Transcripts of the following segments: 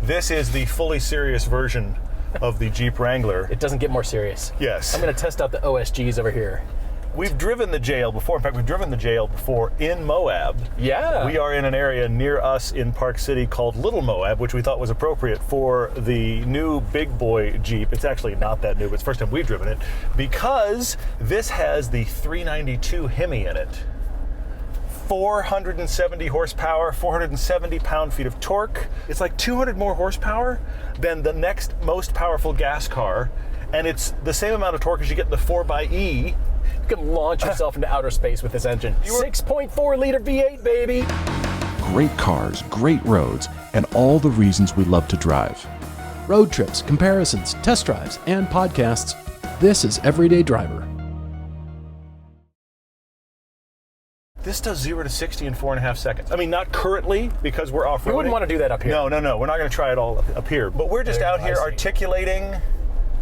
This is the fully serious version of the Jeep Wrangler. It doesn't get more serious. Yes. I'm going to test out the OSGs over here. We've driven the JL before. In fact, we've driven the JL before in Moab. Yeah. We are in an area near us in Park City called Little Moab, which we thought was appropriate for the new big boy Jeep. It's actually not that new, but it's the first time we've driven it, because this has the 392 Hemi in it. 470 horsepower, 470 pound-feet of torque. It's like 200 more horsepower than the next most powerful gas car, and it's the same amount of torque as you get in the 4xe. You can launch yourself into outer space with this engine. 6.4 liter V8, baby. Great cars, great roads, and all the reasons we love to drive. Road trips, comparisons, test drives, and podcasts. This is Everyday Driver. This does 0 to 60 in 4.5 seconds. I mean, not currently, because we're off-roading. You wouldn't want to do that up here. No. We're not going to try it all up here. But we're just out here articulating.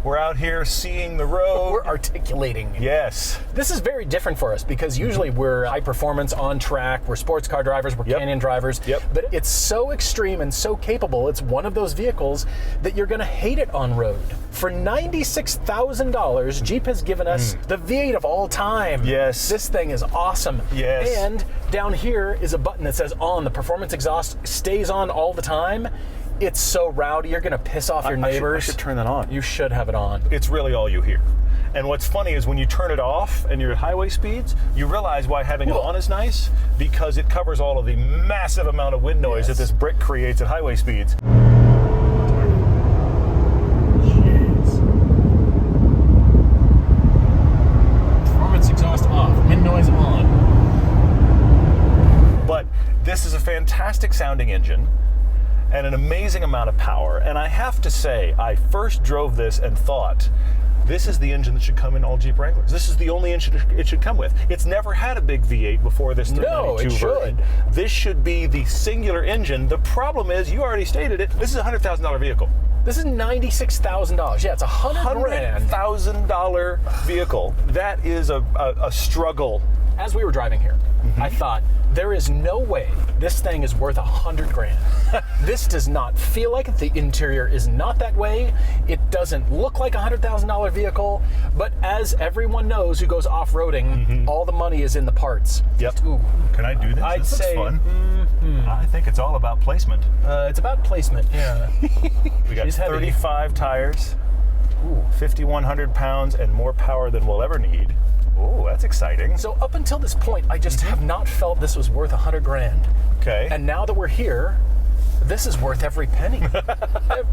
We're out here seeing the road. We're articulating. Yes. This is very different for us because usually we're high performance, on track, we're sports car drivers, we're canyon drivers. But it's so extreme and so capable, it's one of those vehicles that you're going to hate it on road. For $96,000, Jeep has given us the V8 of all time. Yes. This thing is awesome. Yes. And down here is a button that says on. The performance exhaust stays on all the time. It's so rowdy, you're going to piss off your neighbors. I should turn that on. You should have it on. It's really all you hear. And what's funny is when you turn it off and you're at highway speeds, you realize why having it on is nice, because it covers all of the massive amount of wind noise that this brick creates at highway speeds. Performance exhaust off, wind noise on. But this is a fantastic sounding engine and an amazing amount of power. And I have to say, I first drove this and thought, this is the engine that should come in all Jeep Wranglers. This is the only engine it should come with. It's never had a big V8 before this 392 version. This should be the singular engine. The problem is, you already stated it, this is a $100,000 vehicle. This is $96,000. Yeah, it's $100,000 vehicle. That is a struggle. As we were driving here, I thought, there is no way this thing is worth $100,000. This does not feel like it. The interior is not that way. It doesn't look like a $100,000 vehicle. But as everyone knows who goes off-roading, all the money is in the parts. Yep. Ooh. Can I do this? I'd this say, looks fun. I think it's all about placement. It's about placement, yeah. We got 35 tires, 5,100 pounds, and more power than we'll ever need. Oh, that's exciting. So up until this point, I just have not felt this was worth $100,000. Okay. And now that we're here, this is worth every penny.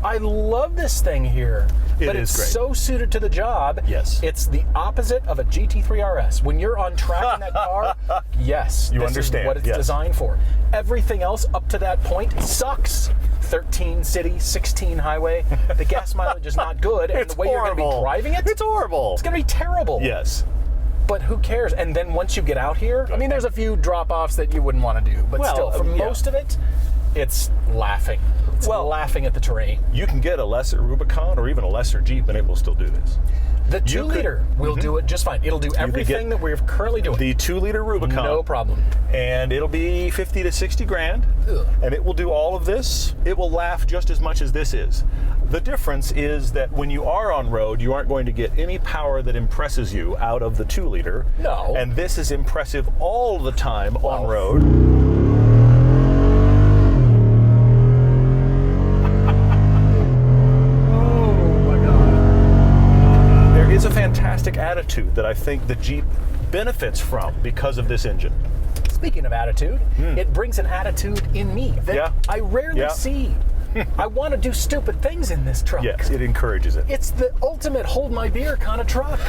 I love this thing here. But it's great. So suited to the job. Yes. It's the opposite of a GT3 RS. When you're on track in that car, yes, you this understand. is what it's designed for. Everything else up to that point sucks. 13 city, 16 highway. The gas mileage is not good. And It's the way you're going to be driving it, it's horrible. It's going to be terrible. Yes. But who cares? And then once you get out here, I mean, there's a few drop-offs that you wouldn't want to do. But still, for most of it, it's laughing. It's laughing at the terrain. You can get a lesser Rubicon or even a lesser Jeep, and it will still do this. The 2-liter will do it just fine. It'll do everything that we're currently doing. The 2-liter Rubicon. No problem. And it'll be 50 to 60 grand. Ugh. And it will do all of this. It will laugh just as much as this is. The difference is that when you are on road, you aren't going to get any power that impresses you out of the 2-liter. No. And this is impressive all the time on road. It's a fantastic attitude that I think the Jeep benefits from because of this engine. Speaking of attitude, it brings an attitude in me that I rarely see. I want to do stupid things in this truck. Yes, it encourages it. It's the ultimate hold my beer kind of truck.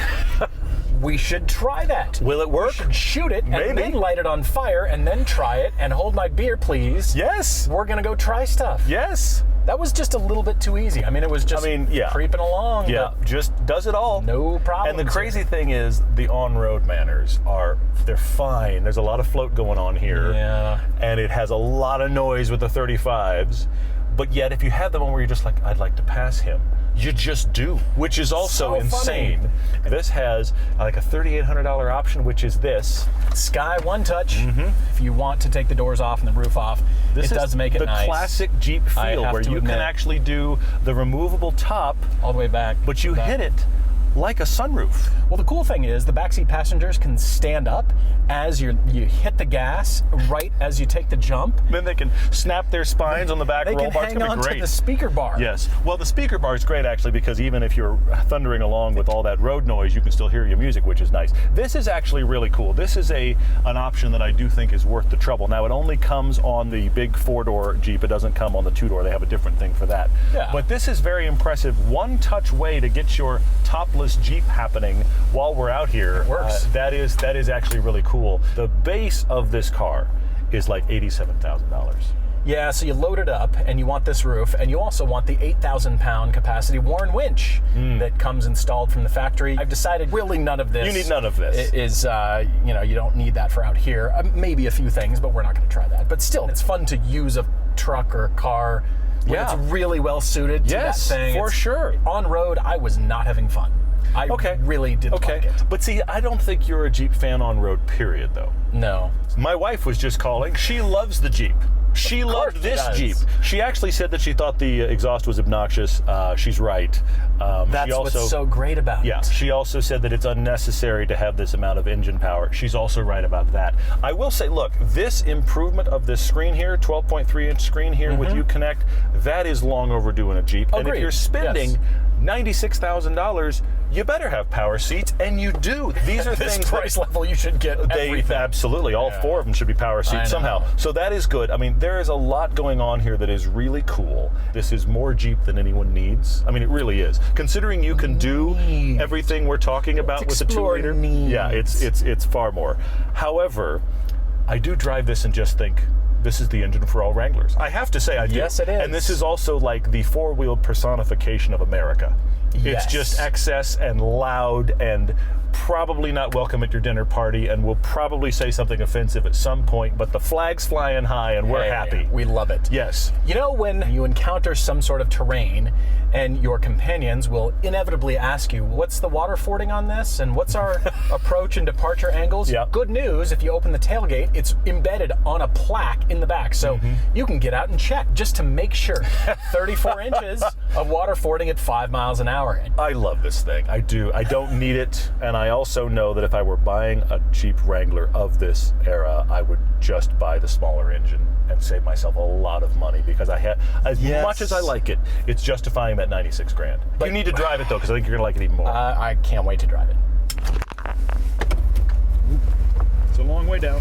We should try that. Will it work? We should shoot it and then light it on fire and then try it and hold my beer, please. Yes. We're going to go try stuff. Yes. That was just a little bit too easy. I mean, it was just creeping along. Yeah, just does it all. No problem. And the crazy thing is the on-road manners they're fine. There's a lot of float going on here. Yeah. And it has a lot of noise with the 35s. But yet, if you have the one where you're just like, I'd like to pass him, You just do, which is also So insane. funny. This has like a $3,800 option, which is this. Sky One Touch. If you want to take the doors off and the roof off, This it does make it the nice. classic Jeep I feel have where to you can admit. actually do the removable top, all the way back. but you back. hit it like a sunroof. Well, the cool thing is the backseat passengers can stand up as you hit the gas right as you take the jump. Then they can snap their spines on the back They roll can bar. It's hang gonna on be to great. the speaker bar. Yes. Well, the speaker bar is great actually because even if you're thundering along with all that road noise, you can still hear your music, which is nice. This is actually really cool. This is an option that I do think is worth the trouble. Now, it only comes on the big 4-door Jeep. It doesn't come on the 2-door. They have a different thing for that. Yeah. But this is very impressive. One touch way to get your topless Jeep happening while we're out here. It works. That is actually really cool. The base of this car is like $87,000. Yeah, so you load it up and you want this roof, and you also want the 8,000-pound capacity Warren winch that comes installed from the factory. I've decided really none of this. You need none of this. Is you don't need that for out here. Maybe a few things, but we're not going to try that. But still, it's fun to use a truck or a car when Yeah. it's really well suited to Yes, that thing. for sure. On road, I was not having fun. I really didn't like it. But see, I don't think you're a Jeep fan on road, period, though. No. My wife was just calling. She loves the Jeep. She loved she this does. Jeep. She actually said that she thought the exhaust was obnoxious. She's right. That's she also, what's so great about Yeah, it. she also said that it's unnecessary to have this amount of engine power. She's also right about that. I will say, look, this improvement of this screen here, 12.3-inch screen here with Uconnect, that is long overdue in a Jeep. And if Agreed. you're spending Yes. $96,000, you better have power seats, and you do. These are This things price that level, you should get everything. absolutely, all four of them should be power I seats know. somehow. So that is good. I mean, there is a lot going on here that is really cool. This is more Jeep than anyone needs. I mean, it really is. Considering you can do everything we're talking about with the explore 2-liter, needs. yeah, it's far more. However, I do drive this and just think, this is the engine for all Wranglers. I have to say I do. Yes, it is. And this is also like the four-wheeled personification of America. Yes. It's just excess and loud and probably not welcome at your dinner party, and will probably say something offensive at some point, but the flag's flying high and we're Hey, happy. We love it. Yes. You know, when you encounter some sort of terrain and your companions will inevitably ask you, what's the water fording on this? And what's our approach and departure angles? Yeah. Good news, if you open the tailgate, it's embedded on a plaque in the back. So you can get out and check just to make sure. 34 inches of water fording at 5 miles an hour. I love this thing. I do. I don't need it, and I also know that if I were buying a Jeep Wrangler of this era, I would just buy the smaller engine and save myself a lot of money, because I have, as much as I like it, it's justifying that 96 grand. But you need to drive it though, because I think you're gonna like it even more. I can't wait to drive it. It's a long way down.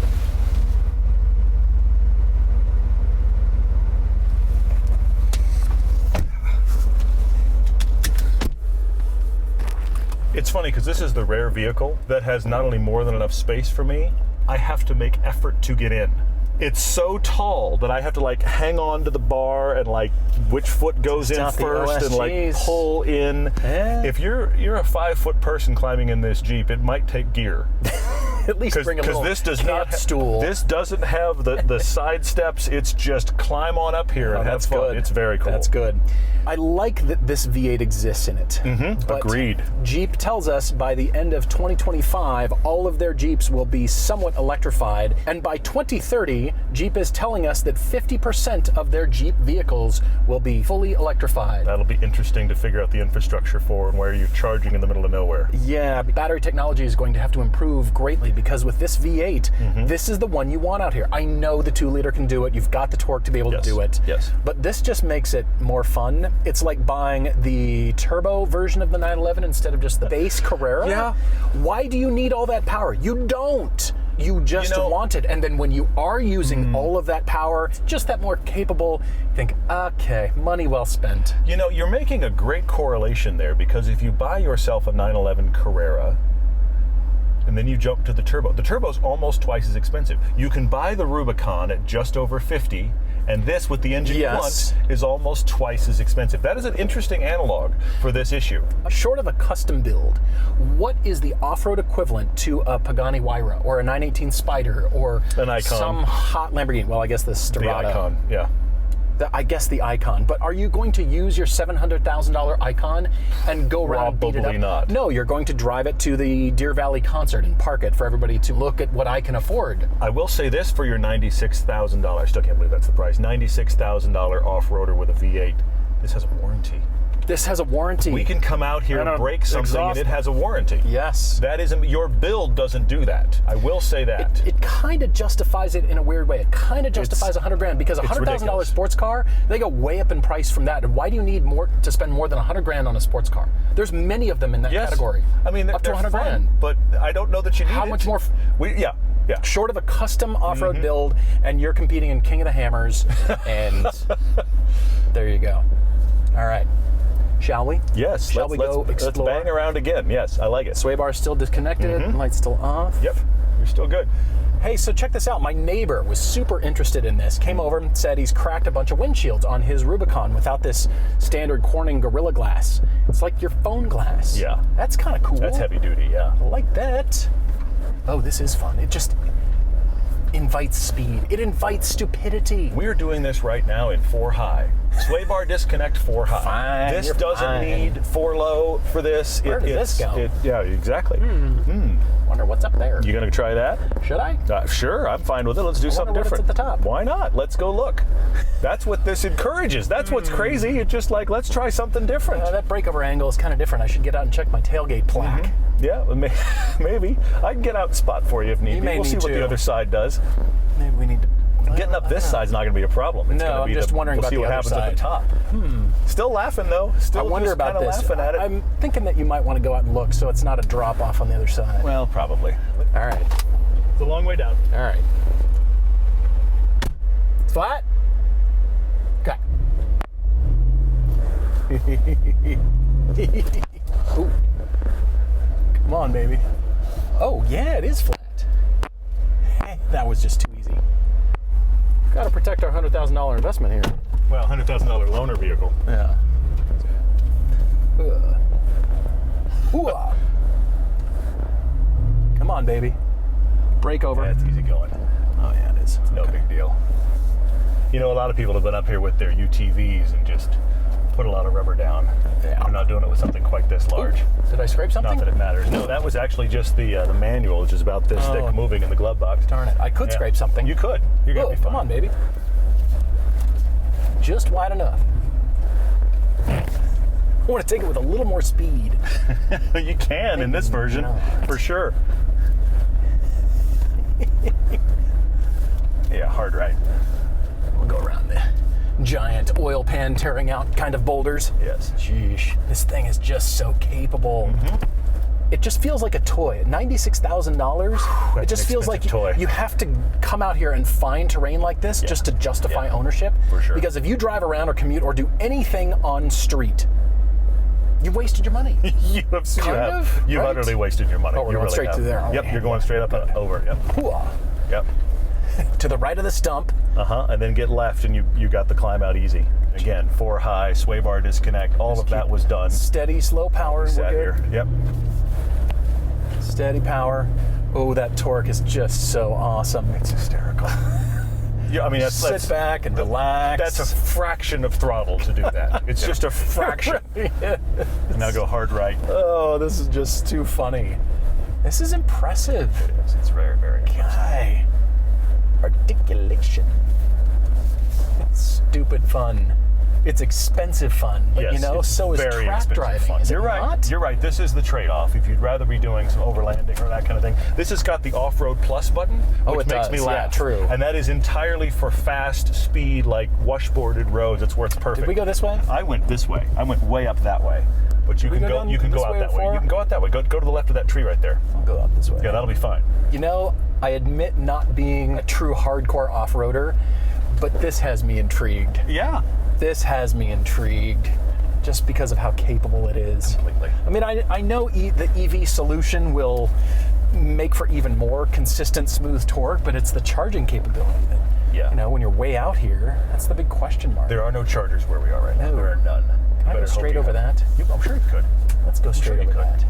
It's funny because this is the rare vehicle that has not only more than enough space for me, I have to make effort to get in. It's so tall that I have to like hang on to the bar and like which foot goes in not the first and like OSGs. pull in. If you're a 5-foot person climbing in this Jeep, it might take gear. At least bring a little this does camp not stool. This doesn't have the side steps. It's just climb on up here and have that's fun. good. It's very cool. That's good. I like that this V8 exists in it. But Agreed. Jeep tells us by the end of 2025, all of their Jeeps will be somewhat electrified. And by 2030, Jeep is telling us that 50% of their Jeep vehicles will be fully electrified. That'll be interesting to figure out the infrastructure for and where you're charging in the middle of nowhere. Yeah, battery technology is going to have to improve greatly, because with this V8, this is the one you want out here. I know the 2-liter can do it. You've got the torque to be able to do it. Yes. But this just makes it more fun. It's like buying the turbo version of the 911 instead of just the base Carrera. Yeah. Why do you need all that power? You don't. You just want it. And then when you are using all of that power, just that more capable, you think, okay, money well spent. You know, you're making a great correlation there, because if you buy yourself a 911 Carrera and then you jump to the turbo's almost twice as expensive. You can buy the Rubicon at just over 50, and this with the engine you want is almost twice as expensive. That is an interesting analog for this issue. Short of a custom build, what is the off-road equivalent to a Pagani Huayra or a 918 Spider or An Icon. some hot Lamborghini? Well, I guess the The Sterrado. Icon, yeah. I guess the Icon. But are you going to use your $700,000 Icon and go around and beat it up? Probably not. No, you're going to drive it to the Deer Valley concert and park it for everybody to look at what I can afford. I will say this for your $96,000. I still can't believe that's the price. $96,000 off-roader with a V8. This has a warranty. This has a warranty. We can come out here and break something and it has a warranty. Yes. That isn't, your build doesn't do that. I will say that. It kind of justifies it in a weird way. It kind of justifies $100,000 because a $100,000 sports car, they go way up in price from that. And why do you need more to spend more than $100,000 on a sports car? There's many of them in that category. I mean, up to they're $100,000. fun, but I don't know that you need How it. much more? Yeah. Short of a custom off-road build, and you're competing in King of the Hammers, and there you go. All right. Shall we? Yes. Shall we go explore? Let's bang around again. Yes, I like it. Sway bar still disconnected. Light's still off. Yep. You're still good. Hey, so check this out. My neighbor was super interested in this. Came over and said he's cracked a bunch of windshields on his Rubicon without this standard Corning Gorilla Glass. It's like your phone glass. Yeah. That's kind of cool. That's heavy duty, yeah. I like that. Oh, this is fun. It just invites speed. It invites stupidity. We're doing this right now in 4 high. Sway bar disconnect 4 high. Fine, this you're doesn't fine. need 4 low for this. Where does this go? Yeah, exactly. Wonder what's up there. You gonna try that? Should I? Sure, I'm fine with it. Let's do something wonder different. what's at the top. Why not? Let's go look. That's what this encourages. That's what's crazy. It's just like, let's try something different. That breakover angle is kind of different. I should get out and check my tailgate plaque. Yeah, maybe. I can get out and spot for you if need be. may We'll see need what to. the other side does. Maybe we need to. Getting up this side's not going to be a problem. It's No, gonna I'm be just wondering we'll about see the what other happens side. at the top. Still laughing though. Still I wonder just about kinda this. laughing at it. I'm thinking that you might want to go out and look so it's not a drop off on the other side. Well, probably. All right. It's a long way down. All right. Flat. Okay. Ooh. Come on, baby. Oh, yeah, it is flat. That was just too easy. Got to protect our $100,000 investment here. Well, $100,000 loaner vehicle. Yeah. Ooh. Come on, baby. Brake over. Yeah, it's easy going. Oh, yeah, it is. No big deal. You know, a lot of people have been up here with their UTVs and just put a lot of rubber down. Yeah. I'm not doing it with something quite this large. Did I scrape something? Not that it matters. No, that was actually just the manual, which is about this thick, moving in the glove box. Darn it. I could scrape something. You could. You're going to be fine. Come on, baby. Just wide enough. I want to take it with a little more speed. You can in this version, for sure. Yeah, hard right. We'll go around the giant oil pan tearing out kind of boulders. Yes. Sheesh. This thing is just so capable. It just feels like a toy. $96,000. It just feels like you have to come out here and find terrain like this just to justify ownership. For sure. Because if you drive around or commute or do anything on street, you wasted your money. You've utterly wasted your money. Oh, we're going straight through there. Yep, you're going straight up and over. Yep. Hooah. Yep. To the right of the stump. And then get left and you got the climb out easy. Again, 4 high, sway bar disconnect, all of that was done. Steady, slow power. Sat We're good. here. Yep. Steady power. Oh, that torque is just so awesome. It's hysterical. Yeah, I mean, sit back and relax. That's a fraction of throttle to do that. It's just a fraction. And now go hard right. Oh, this is just too funny. This is impressive. It is. It's very, very impressive. Guy. Articulation. It's stupid fun. It's expensive fun, but Yes, so is very track expensive driving. fun. Is You're it right. not? You're right. This is the trade-off. If you'd rather be doing some overlanding or that kind of thing, this has got the off-road plus button, which it makes does. me laugh. Yeah, true. And that is entirely for fast speed, like washboarded roads. It's where it's perfect. Did we go this way? I went this way. I went way up that way. But you can go. down You can this go out way that way. before? You can go out that way. Go to the left of that tree right there. I'll go up this way. Yeah, that'll be fine. I admit not being a true hardcore off-roader, but this has me intrigued. Yeah. This has me intrigued just because of how capable it is. Completely. I mean, I know the EV solution will make for even more consistent, smooth torque, but it's the charging capability that, when you're way out here, that's the big question mark. There are no chargers where we are right now. No. There are none. Can I go straight over that? I'm sure you could. Let's go straight over that.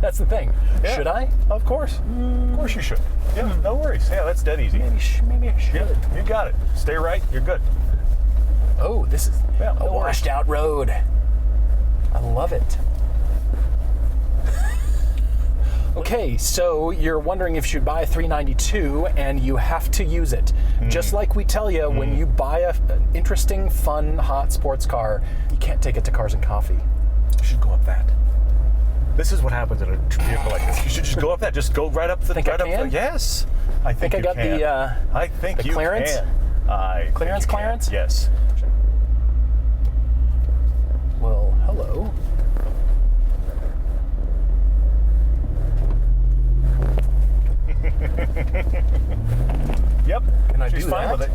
That's the thing. Yeah. Should I? Of course. Of course you should. Yeah, no worries. Yeah, that's dead easy. Maybe I should. Yeah, you got it. Stay right, you're good. Oh, this is Yeah, a washed out road. I love it. Okay, so you're wondering if you should buy a 392 and you have to use it. Just like we tell you, when you buy an interesting, fun, hot sports car, you can't take it to Cars and Coffee. You should go up that. This is what happens in a vehicle like this. You should just go up that. Just go right up the. Think right I up can? the, yes, I think I you got can. I think the you clearance? can. I think Clearance, you can. clearance? Yes. Well, hello. Yep. Can I She's do fine that? with it.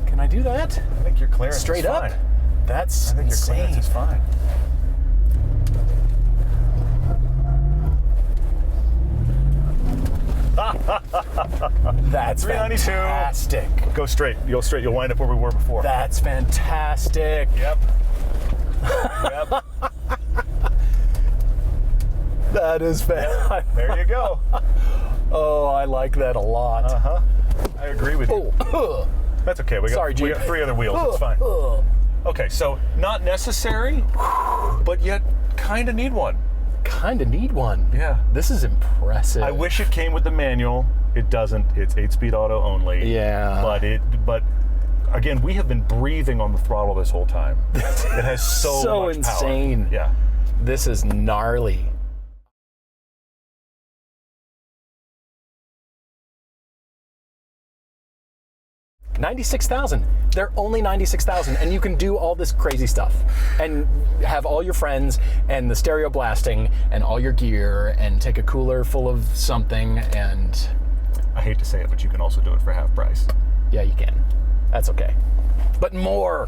Can I do that? I think your clearance Straight is up? fine. That's I think insane. your clearance is fine. That's 392. fantastic. Go straight. You'll straight. You'll wind up where we were before. That's fantastic. Yep. Yep. That is fantastic. There you go. Oh, I like that a lot. Uh-huh. I agree with you. Oh, That's okay. We Sorry, got Jeep. 3 other wheels. It's fine. Okay, so not necessary, but yet kind of need one. Kind of need one. Yeah. This is impressive. I wish it came with the manual. It doesn't. It's 8-speed auto only. Yeah. But again, we have been breathing on the throttle this whole time. It has so much insane. power. Yeah. This is gnarly. $96,000. They're only $96,000, and you can do all this crazy stuff, and have all your friends, and the stereo blasting, and all your gear, and take a cooler full of something, and I hate to say it, but you can also do it for half price. yeah, you can. That's okay. But more.